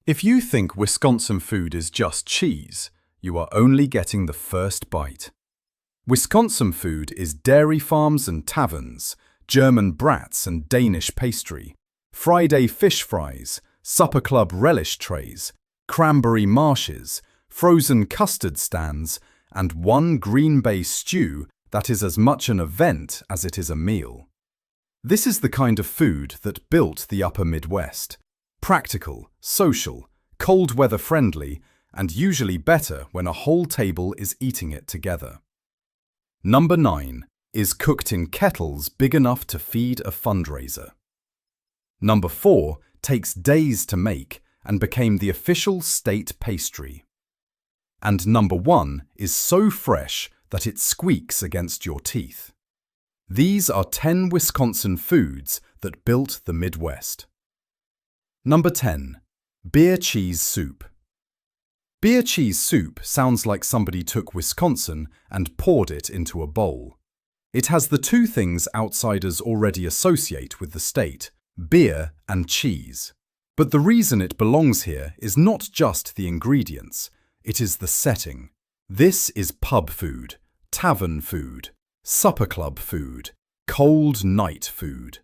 If you think Wisconsin food is just cheese, you are only getting the first bite. Wisconsin food is dairy farms and taverns, German brats and Danish pastry, Friday fish fries, supper club relish trays, cranberry marshes, frozen custard stands, and one Green Bay stew that is as much an event as it is a meal. This is the kind of food that built the upper Midwest. Practical, social, cold weather friendly, and usually better when a whole table is eating it together. Number 9 is cooked in kettles big enough to feed a fundraiser. Number 4 takes days to make and became the official state pastry. And number 1 is so fresh that it squeaks against your teeth. These are 10 Wisconsin foods that built the Midwest. Number 10. Beer cheese soup. Beer cheese soup sounds like somebody took Wisconsin and poured it into a bowl. It has the two things outsiders already associate with the state, beer and cheese. But the reason it belongs here is not just the ingredients, it is the setting. This is pub food, tavern food, supper club food, cold night food.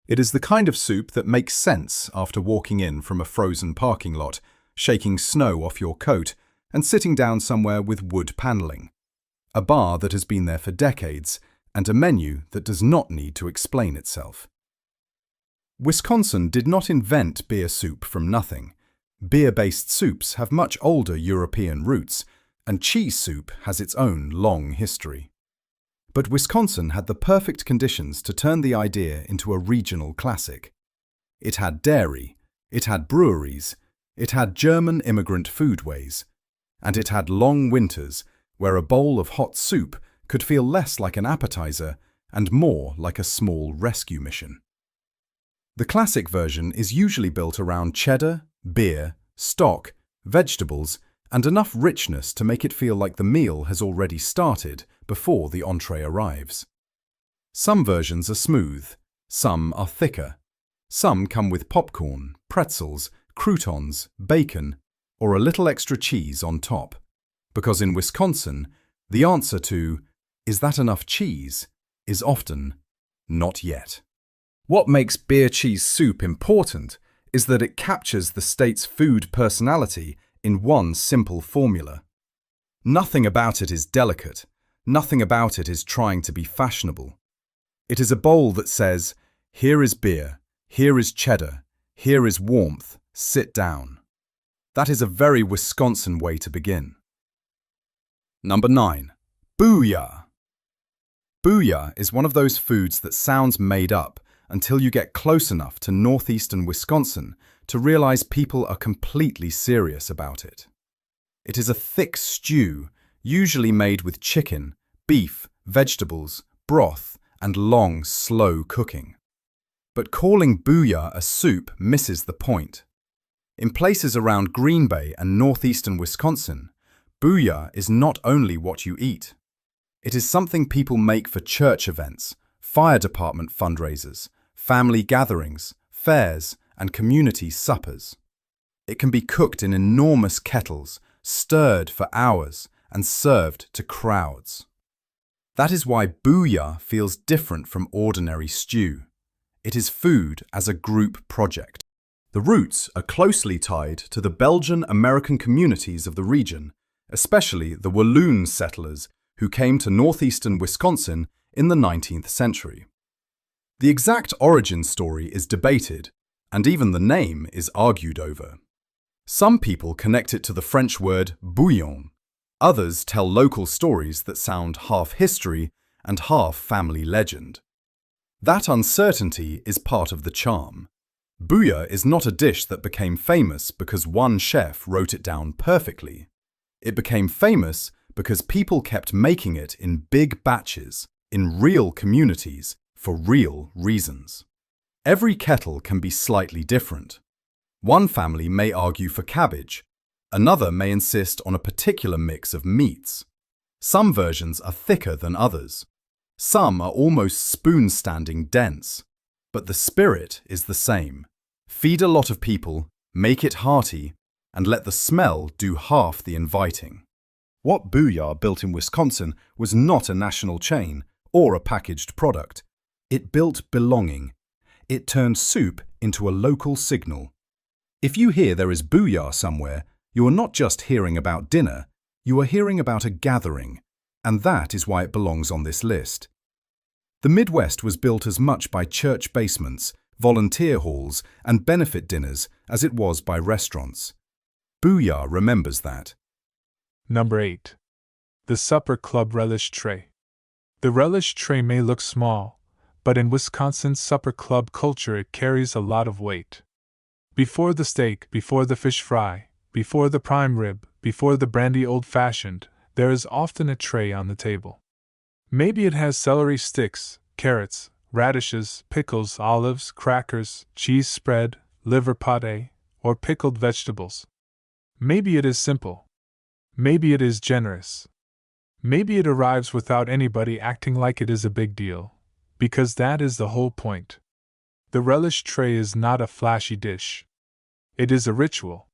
It is the kind of soup that makes sense after walking in from a frozen parking lot, shaking snow off your coat, and sitting down somewhere with wood paneling. A bar that has been there for decades, and a menu that does not need to explain itself. Wisconsin did not invent beer soup from nothing. Beer-based soups have much older European roots, and cheese soup has its own long history. But Wisconsin had the perfect conditions to turn the idea into a regional classic. It had dairy, it had breweries, it had German immigrant foodways, and it had long winters where a bowl of hot soup could feel less like an appetizer and more like a small rescue mission. The classic version is usually built around cheddar, beer, stock, vegetables, and enough richness to make it feel like the meal has already started before the entree arrives. Some versions are smooth, some are thicker. Some come with popcorn, pretzels, croutons, bacon, or a little extra cheese on top. Because in Wisconsin, the answer to, "Is that enough cheese?" is often, "Not yet." What makes beer cheese soup important is that it captures the state's food personality in one simple formula. Nothing about it is delicate. Nothing about it is trying to be fashionable. It is a bowl that says, "Here is beer, here is cheddar, here is warmth, sit down." That is a very Wisconsin way to begin. Number 9. Booyah. Booyah is one of those foods that sounds made up until you get close enough to northeastern Wisconsin to realize people are completely serious about it. It is a thick stew, usually made with chicken, beef, vegetables, broth, and long, slow cooking. But calling booyah a soup misses the point. In places around Green Bay and northeastern Wisconsin, booyah is not only what you eat. It is something people make for church events, fire department fundraisers, family gatherings, fairs, and community suppers. It can be cooked in enormous kettles, stirred for hours, and served to crowds. That is why booyah feels different from ordinary stew. It is food as a group project. The roots are closely tied to the Belgian-American communities of the region, especially the Walloon settlers who came to northeastern Wisconsin in the 19th century. The exact origin story is debated, and even the name is argued over. Some people connect it to the French word bouillon. Others tell local stories that sound half history and half family legend. That uncertainty is part of the charm. Booyah is not a dish that became famous because one chef wrote it down perfectly. It became famous because people kept making it in big batches, in real communities, for real reasons. Every kettle can be slightly different. One family may argue for cabbage. Another may insist on a particular mix of meats. Some versions are thicker than others. Some are almost spoon-standing dense. But the spirit is the same. Feed a lot of people, Make it hearty, and let the smell do half the inviting. What Booyah built in Wisconsin was not a national chain or a packaged product. It built belonging. It turned soup into a local signal. If you hear there is Booyah somewhere, you are not just hearing about dinner, you are hearing about a gathering, and that is why it belongs on this list. The Midwest was built as much by church basements, volunteer halls, and benefit dinners as it was by restaurants. Booyah remembers that. Number 8. The Supper Club Relish Tray. The relish tray may look small, but in Wisconsin's supper club culture it carries a lot of weight. Before the steak, before the fish fry, before the prime rib, before the brandy old-fashioned, there is often a tray on the table. Maybe it has celery sticks, carrots, radishes, pickles, olives, crackers, cheese spread, liver pâté, or pickled vegetables. Maybe it is simple. Maybe it is generous. Maybe it arrives without anybody acting like it is a big deal, because that is the whole point. The relish tray is not a flashy dish. It is a ritual.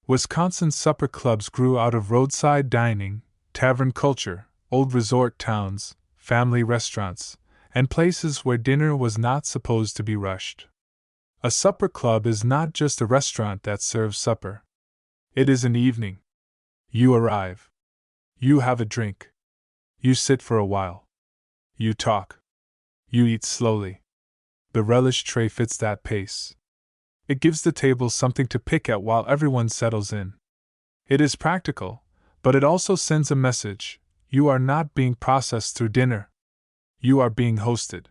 Wisconsin supper clubs grew out of roadside dining, tavern culture, old resort towns, family restaurants, and places where dinner was not supposed to be rushed. A supper club is not just a restaurant that serves supper. It is an evening. You arrive. You have a drink. You sit for a while. You talk. You eat slowly. The relish tray fits that pace. It gives the table something to pick at while everyone settles in. It is practical, but it also sends a message: you are not being processed through dinner. You are being hosted.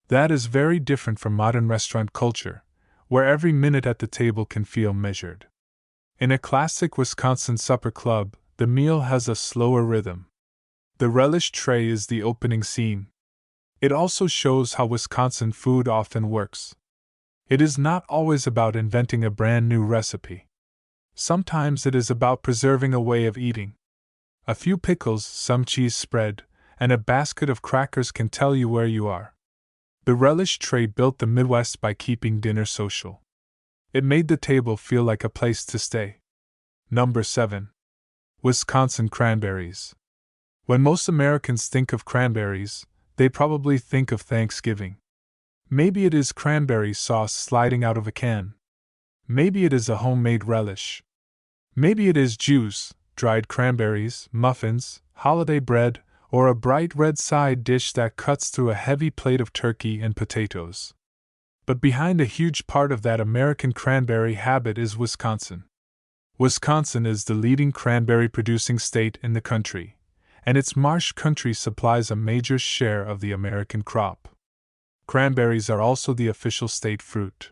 That is very different from modern restaurant culture, where every minute at the table can feel measured. In a classic Wisconsin supper club, the meal has a slower rhythm. The relish tray is the opening scene. It also shows how Wisconsin food often works. It is not always about inventing a brand new recipe. Sometimes it is about preserving a way of eating. A few pickles, some cheese spread, and a basket of crackers can tell you where you are. The relish tray built the Midwest by keeping dinner social. It made the table feel like a place to stay. Number 7. Wisconsin cranberries. When most Americans think of cranberries, they probably think of Thanksgiving. Maybe it is cranberry sauce sliding out of a can. Maybe it is a homemade relish. Maybe it is juice, dried cranberries, muffins, holiday bread, or a bright red side dish that cuts through a heavy plate of turkey and potatoes. But behind a huge part of that American cranberry habit is Wisconsin. Wisconsin is the leading cranberry-producing state in the country, and its marsh country supplies a major share of the American crop. Cranberries are also the official state fruit.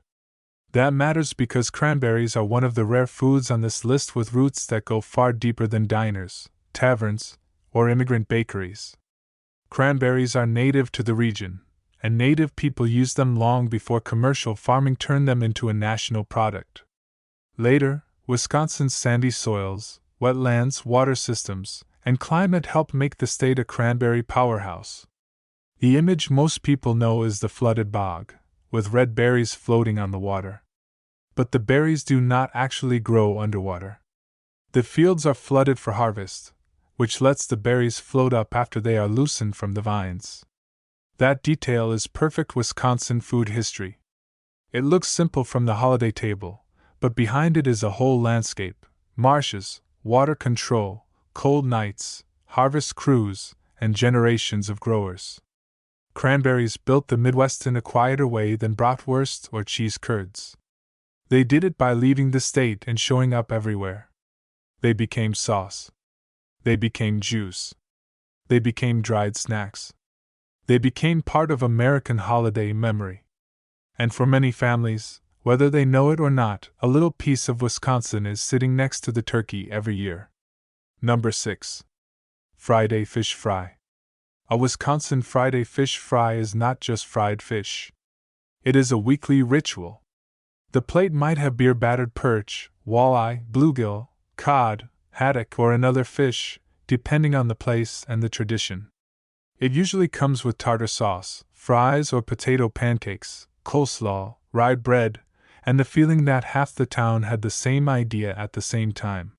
That matters because cranberries are one of the rare foods on this list with roots that go far deeper than diners, taverns, or immigrant bakeries. Cranberries are native to the region, and native people used them long before commercial farming turned them into a national product. Later, Wisconsin's sandy soils, wetlands, water systems, and climate helped make the state a cranberry powerhouse. The image most people know is the flooded bog, with red berries floating on the water. But the berries do not actually grow underwater. The fields are flooded for harvest, which lets the berries float up after they are loosened from the vines. That detail is perfect Wisconsin food history. It looks simple from the holiday table, but behind it is a whole landscape: marshes, water control, cold nights, harvest crews, and generations of growers. Cranberries built the Midwest in a quieter way than bratwurst or cheese curds. They did it by leaving the state and showing up everywhere. They became sauce. They became juice. They became dried snacks. They became part of American holiday memory. And for many families, whether they know it or not, a little piece of Wisconsin is sitting next to the turkey every year. Number 6. Friday fish fry. A Wisconsin Friday fish fry is not just fried fish. It is a weekly ritual. The plate might have beer-battered perch, walleye, bluegill, cod, haddock, or another fish, depending on the place and the tradition. It usually comes with tartar sauce, fries or potato pancakes, coleslaw, rye bread, and the feeling that half the town had the same idea at the same time.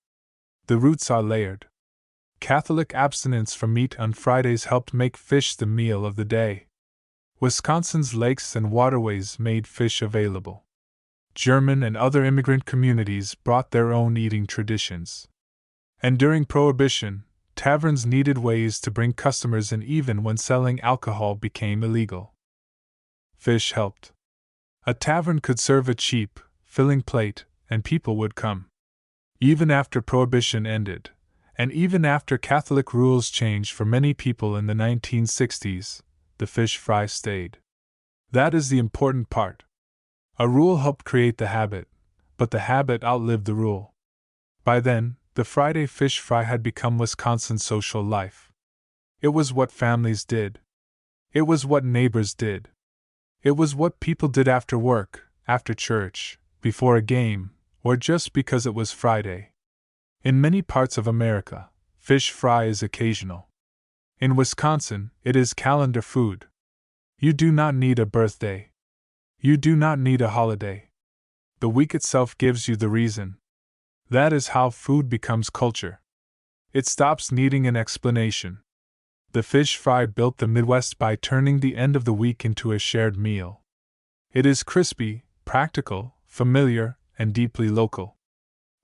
The roots are layered. Catholic abstinence from meat on Fridays helped make fish the meal of the day. Wisconsin's lakes and waterways made fish available. German and other immigrant communities brought their own eating traditions. And during Prohibition, taverns needed ways to bring customers in even when selling alcohol became illegal. Fish helped. A tavern could serve a cheap, filling plate, and people would come. Even after Prohibition ended, and even after Catholic rules changed for many people in the 1960s, the fish fry stayed. That is the important part. A rule helped create the habit, but the habit outlived the rule. By then, the Friday fish fry had become Wisconsin's social life. It was what families did. It was what neighbors did. It was what people did after work, after church, before a game, or just because it was Friday. In many parts of America, fish fry is occasional. In Wisconsin, it is calendar food. You do not need a birthday. You do not need a holiday. The week itself gives you the reason. That is how food becomes culture. It stops needing an explanation. The fish fry built the Midwest by turning the end of the week into a shared meal. It is crispy, practical, familiar, and deeply local.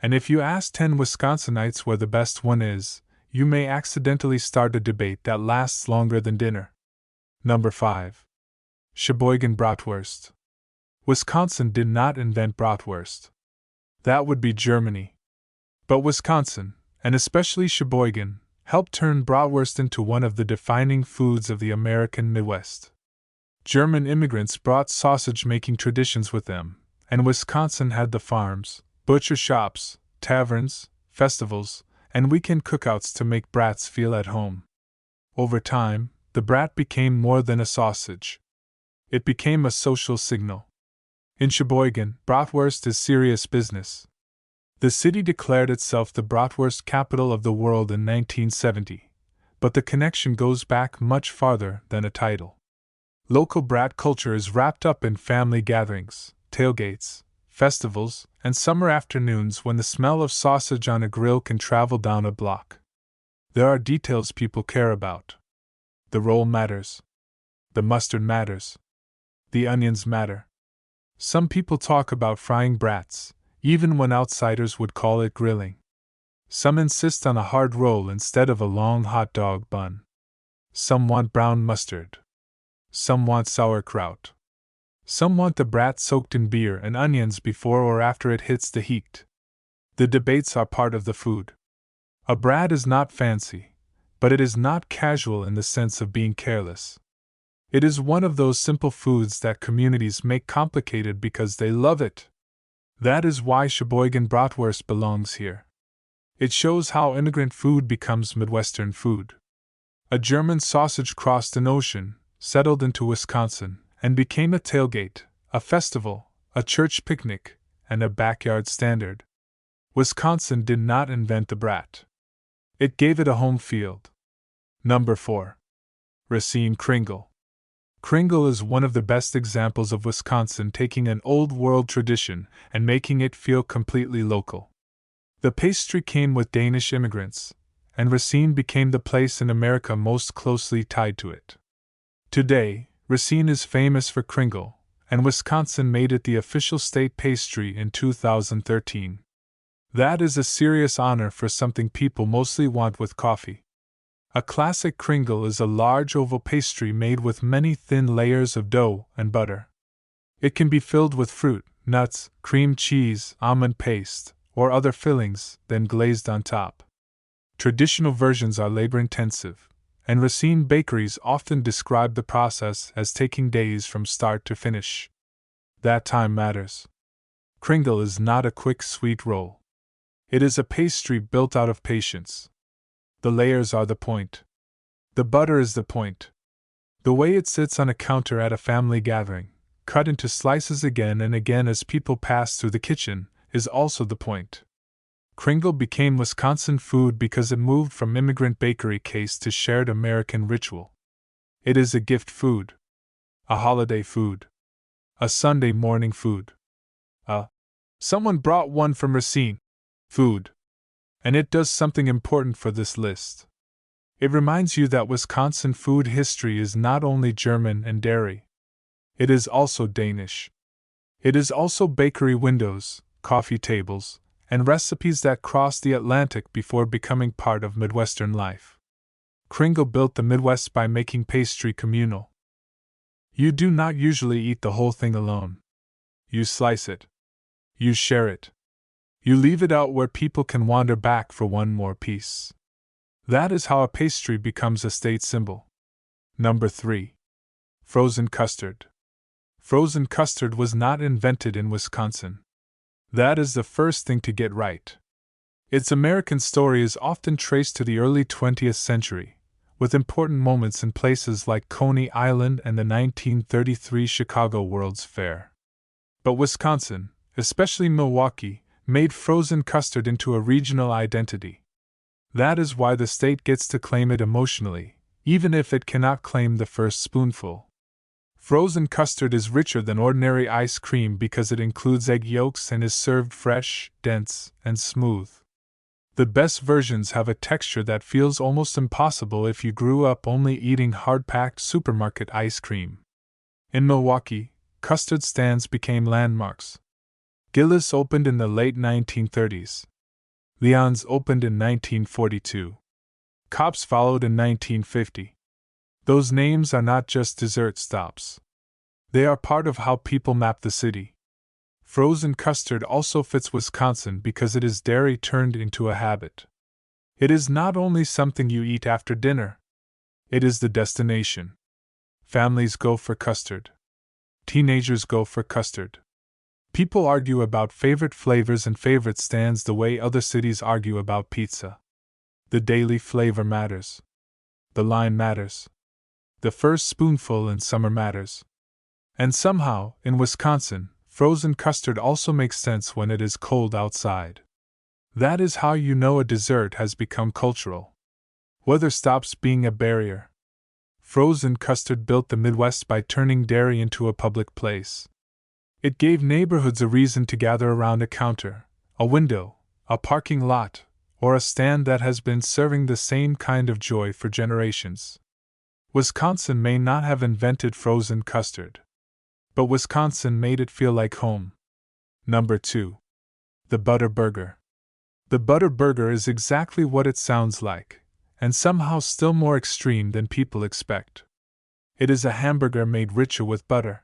And if you ask 10 Wisconsinites where the best one is, you may accidentally start a debate that lasts longer than dinner. Number 5. Sheboygan Bratwurst. Wisconsin did not invent bratwurst. That would be Germany. But Wisconsin, and especially Sheboygan, helped turn bratwurst into one of the defining foods of the American Midwest. German immigrants brought sausage-making traditions with them, and Wisconsin had the farms, butcher shops, taverns, festivals, and weekend cookouts to make brats feel at home. Over time, the brat became more than a sausage. It became a social signal. In Sheboygan, bratwurst is serious business. The city declared itself the bratwurst capital of the world in 1970, but the connection goes back much farther than a title. Local brat culture is wrapped up in family gatherings, tailgates, festivals, and summer afternoons when the smell of sausage on a grill can travel down a block. There are details people care about. The roll matters. The mustard matters. The onions matter. Some people talk about frying brats, even when outsiders would call it grilling. Some insist on a hard roll instead of a long hot dog bun. Some want brown mustard. Some want sauerkraut. Some want the brat soaked in beer and onions before or after it hits the heat. The debates are part of the food. A brat is not fancy, but it is not casual in the sense of being careless. It is one of those simple foods that communities make complicated because they love it. That is why Sheboygan bratwurst belongs here. It shows how immigrant food becomes Midwestern food. A German sausage crossed an ocean, settled into Wisconsin, and became a tailgate, a festival, a church picnic, and a backyard standard. Wisconsin did not invent the brat. It gave it a home field. Number 4. Racine Kringle. Kringle is one of the best examples of Wisconsin taking an old world tradition and making it feel completely local. The pastry came with Danish immigrants, and Racine became the place in America most closely tied to it. Today, Racine is famous for kringle, and Wisconsin made it the official state pastry in 2013. That is a serious honor for something people mostly want with coffee. A classic kringle is a large oval pastry made with many thin layers of dough and butter. It can be filled with fruit, nuts, cream cheese, almond paste, or other fillings, then glazed on top. Traditional versions are labor-intensive, and Racine bakeries often describe the process as taking days from start to finish. That time matters. Kringle is not a quick sweet roll. It is a pastry built out of patience. The layers are the point. The butter is the point. The way it sits on a counter at a family gathering, cut into slices again and again as people pass through the kitchen, is also the point. Kringle became Wisconsin food because it moved from immigrant bakery case to shared American ritual. It is a gift food. A holiday food. A Sunday morning food. Someone brought one from Racine. Food. And it does something important for this list. It reminds you that Wisconsin food history is not only German and dairy. It is also Danish. It is also bakery windows, coffee tables, and recipes that crossed the Atlantic before becoming part of Midwestern life. Kringle built the Midwest by making pastry communal. You do not usually eat the whole thing alone. You slice it. You share it. You leave it out where people can wander back for one more piece. That is how a pastry becomes a state symbol. Number 3. Frozen custard. Frozen custard was not invented in Wisconsin. That is the first thing to get right. Its American story is often traced to the early 20th century, with important moments in places like Coney Island and the 1933 Chicago World's Fair. But Wisconsin, especially Milwaukee, made frozen custard into a regional identity. That is why the state gets to claim it emotionally, even if it cannot claim the first spoonful. Frozen custard is richer than ordinary ice cream because it includes egg yolks and is served fresh, dense, and smooth. The best versions have a texture that feels almost impossible if you grew up only eating hard-packed supermarket ice cream. In Milwaukee, custard stands became landmarks. Gillis opened in the late 1930s. Leon's opened in 1942. Kopp's followed in 1950. Those names are not just dessert stops. They are part of how people map the city. Frozen custard also fits Wisconsin because it is dairy turned into a habit. It is not only something you eat after dinner. It is the destination. Families go for custard. Teenagers go for custard. People argue about favorite flavors and favorite stands the way other cities argue about pizza. The daily flavor matters. The line matters. The first spoonful in summer matters. And somehow, in Wisconsin, frozen custard also makes sense when it is cold outside. That is how you know a dessert has become cultural. Weather stops being a barrier. Frozen custard built the Midwest by turning dairy into a public place. It gave neighborhoods a reason to gather around a counter, a window, a parking lot, or a stand that has been serving the same kind of joy for generations. Wisconsin may not have invented frozen custard, but Wisconsin made it feel like home. Number 2. The Butter Burger. The Butter Burger is exactly what it sounds like, and somehow still more extreme than people expect. It is a hamburger made richer with butter.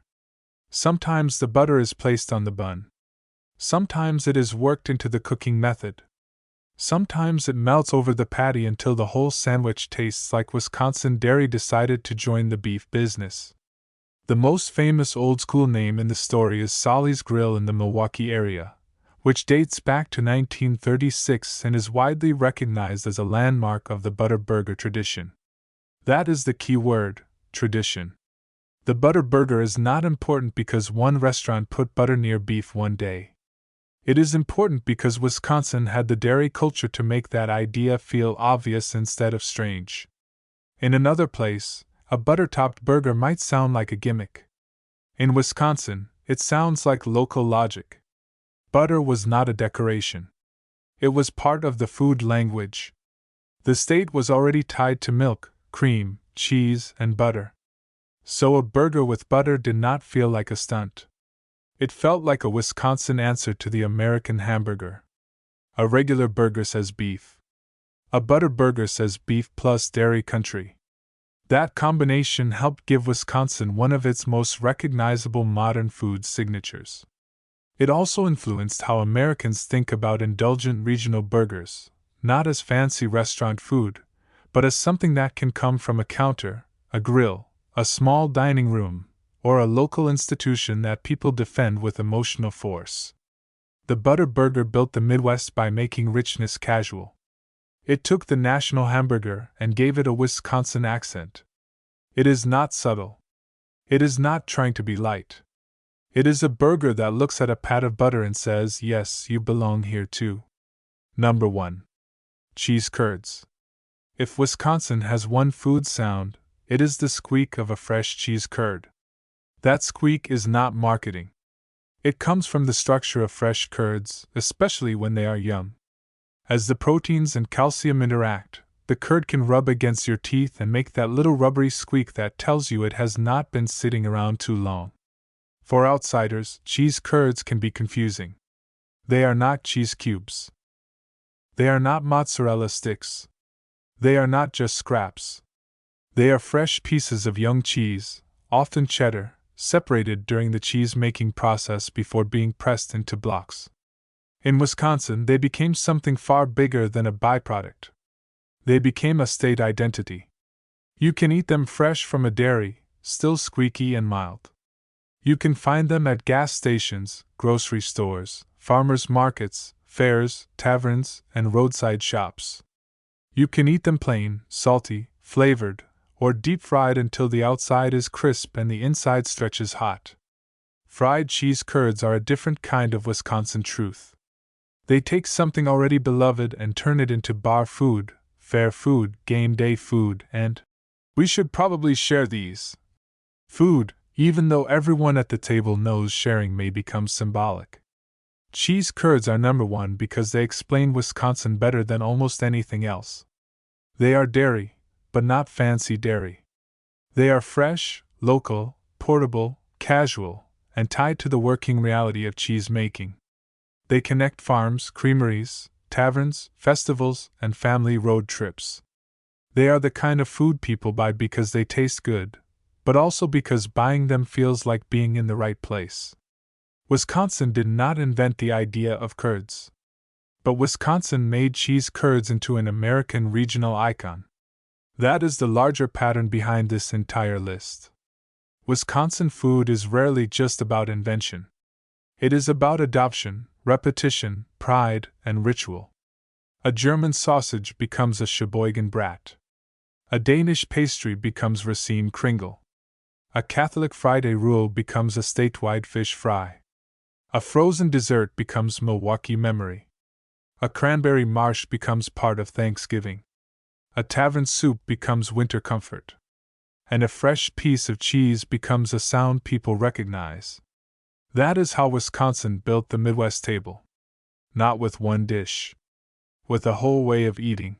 Sometimes the butter is placed on the bun. Sometimes it is worked into the cooking method. Sometimes it melts over the patty until the whole sandwich tastes like Wisconsin dairy decided to join the beef business. The most famous old-school name in the story is Solly's Grill in the Milwaukee area, which dates back to 1936 and is widely recognized as a landmark of the butter burger tradition. That is the key word, tradition. The butter burger is not important because one restaurant put butter near beef one day. It is important because Wisconsin had the dairy culture to make that idea feel obvious instead of strange. In another place, a butter-topped burger might sound like a gimmick. In Wisconsin, it sounds like local logic. Butter was not a decoration. It was part of the food language. The state was already tied to milk, cream, cheese, and butter. So a burger with butter did not feel like a stunt. It felt like a Wisconsin answer to the American hamburger. A regular burger says beef. A butter burger says beef plus dairy country. That combination helped give Wisconsin one of its most recognizable modern food signatures. It also influenced how Americans think about indulgent regional burgers, not as fancy restaurant food, but as something that can come from a counter, a grill, a small dining room, or a local institution that people defend with emotional force. The butter burger built the Midwest by making richness casual. It took the national hamburger and gave it a Wisconsin accent. It is not subtle. It is not trying to be light. It is a burger that looks at a pat of butter and says, yes, you belong here too. Number 1. Cheese curds. If Wisconsin has one food sound, it is the squeak of a fresh cheese curd. That squeak is not marketing. It comes from the structure of fresh curds, especially when they are young. As the proteins and calcium interact, the curd can rub against your teeth and make that little rubbery squeak that tells you it has not been sitting around too long. For outsiders, cheese curds can be confusing. They are not cheese cubes. They are not mozzarella sticks. They are not just scraps. They are fresh pieces of young cheese, often cheddar, separated during the cheese-making process before being pressed into blocks. In Wisconsin, they became something far bigger than a byproduct. They became a state identity. You can eat them fresh from a dairy, still squeaky and mild. You can find them at gas stations, grocery stores, farmers' markets, fairs, taverns, and roadside shops. You can eat them plain, salty, flavored, or deep-fried until the outside is crisp and the inside stretches hot. Fried cheese curds are a different kind of Wisconsin truth. They take something already beloved and turn it into bar food, fair food, game day food, and we should probably share these. Food, even though everyone at the table knows sharing may become symbolic. Cheese curds are number one because they explain Wisconsin better than almost anything else. They are dairy, but not fancy dairy. They are fresh, local, portable, casual, and tied to the working reality of cheese making. They connect farms, creameries, taverns, festivals, and family road trips. They are the kind of food people buy because they taste good, but also because buying them feels like being in the right place. Wisconsin did not invent the idea of curds. But Wisconsin made cheese curds into an American regional icon. That is the larger pattern behind this entire list. Wisconsin food is rarely just about invention. It is about adoption, repetition, pride, and ritual. A German sausage becomes a Sheboygan brat. A Danish pastry becomes Racine kringle. A Catholic Friday roll becomes a statewide fish fry. A frozen dessert becomes Milwaukee memory. A cranberry marsh becomes part of Thanksgiving. A tavern soup becomes winter comfort. And a fresh piece of cheese becomes a sound people recognize. That is how Wisconsin built the Midwest table. Not with one dish. With a whole way of eating.